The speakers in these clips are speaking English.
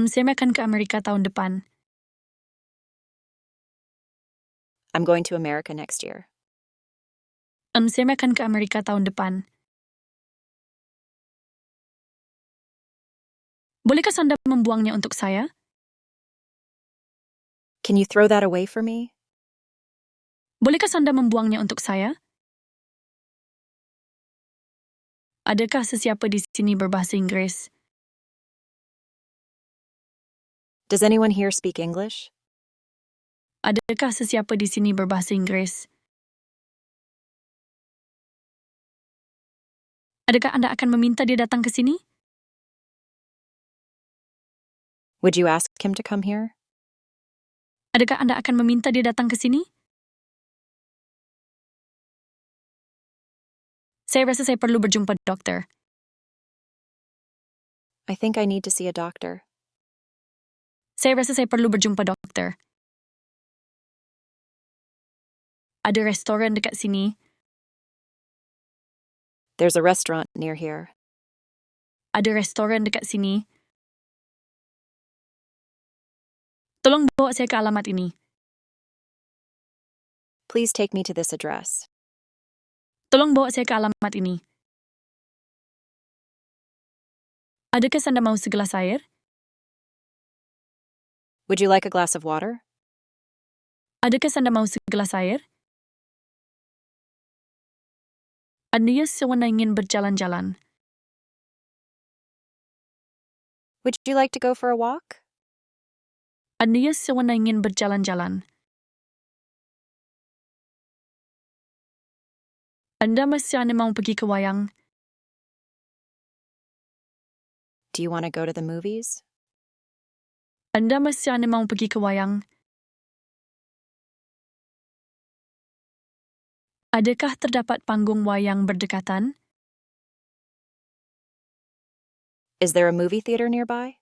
Saya akan ke Amerika tahun depan. I'm going to America next year. Saya akan ke Amerika tahun depan. Bolehkah Anda membuangnya untuk saya? Can you throw that away for me? Bolehkah Anda membuangnya untuk saya? Adakah sesiapa di sini berbahasa Inggris? Does anyone here speak English? Adakah sesiapa di sini berbahasa Inggris? Adakah Anda akan meminta dia datang ke sini? Would you ask him to come here? Adakah Anda akan meminta dia datang ke sini? Saya rasa saya perlu berjumpa dokter. I think I need to see a doctor. Saya rasa saya perlu berjumpa dokter. Ada restoran dekat sini. There's a restaurant near here. Ada restoran dekat sini. Tolong bawa saya ke alamat ini. Please take me to this address. Tolong bawa saya ke alamat ini. Adakah Anda mau segelas air? Would you like a glass of water? Adakah Anda mau segelas air? Anda sewana ingin berjalan-jalan. Would you like to go for a walk? Anda sewana ingin berjalan-jalan. Anda masih mau pergi ke wayang? Do you want to go to the movies? Anda masih mau pergi ke wayang? Adakah terdapat panggung wayang berdekatan? Is there a movie theater nearby?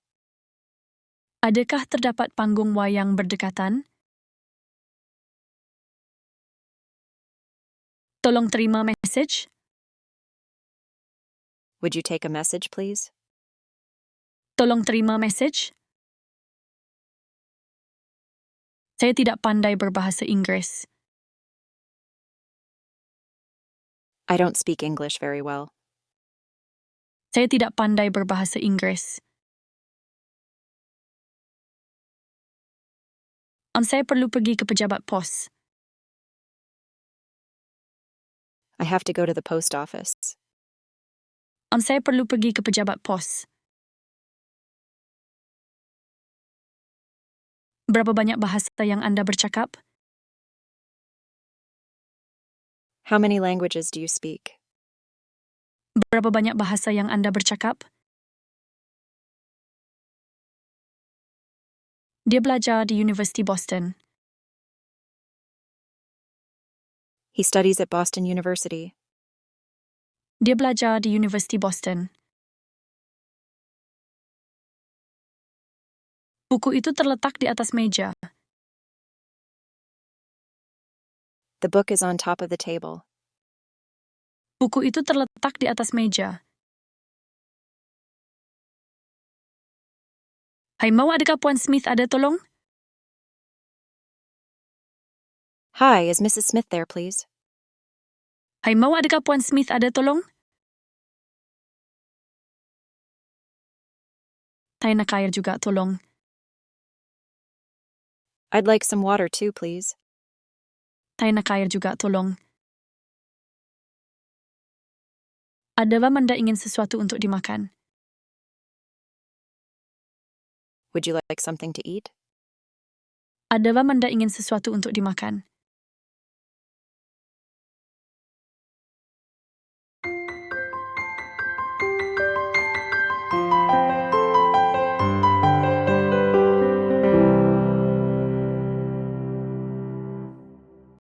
Adakah terdapat panggung wayang berdekatan? Tolong terima message. Would you take a message, please? Tolong terima message. Saya tidak pandai berbahasa Inggris. I don't speak English very well. Saya tidak pandai berbahasa Inggris. Saya perlu pergi ke pejabat pos. I have to go to the post office. Saya perlu pergi ke pejabat pos. Berapa banyak bahasa yang Anda bercakap? How many languages do you speak? Berapa banyak bahasa yang Anda bercakap? Dia belajar di University Boston. He studies at Boston University. Dia belajar di University Boston. Buku itu terletak di atas meja. The book is on top of the table. Buku itu terletak di atas meja. Hai, mau adakah Puan Smith ada tolong? Hi, is Mrs. Smith there, please? Hai, mau adakah Puan Smith ada tolong? Saya nak air juga tolong. I'd like some water too, please. Saya nak air juga tolong. Adakah Anda ingin sesuatu untuk dimakan? Would you like something to eat? Adakah Anda ingin sesuatu untuk dimakan?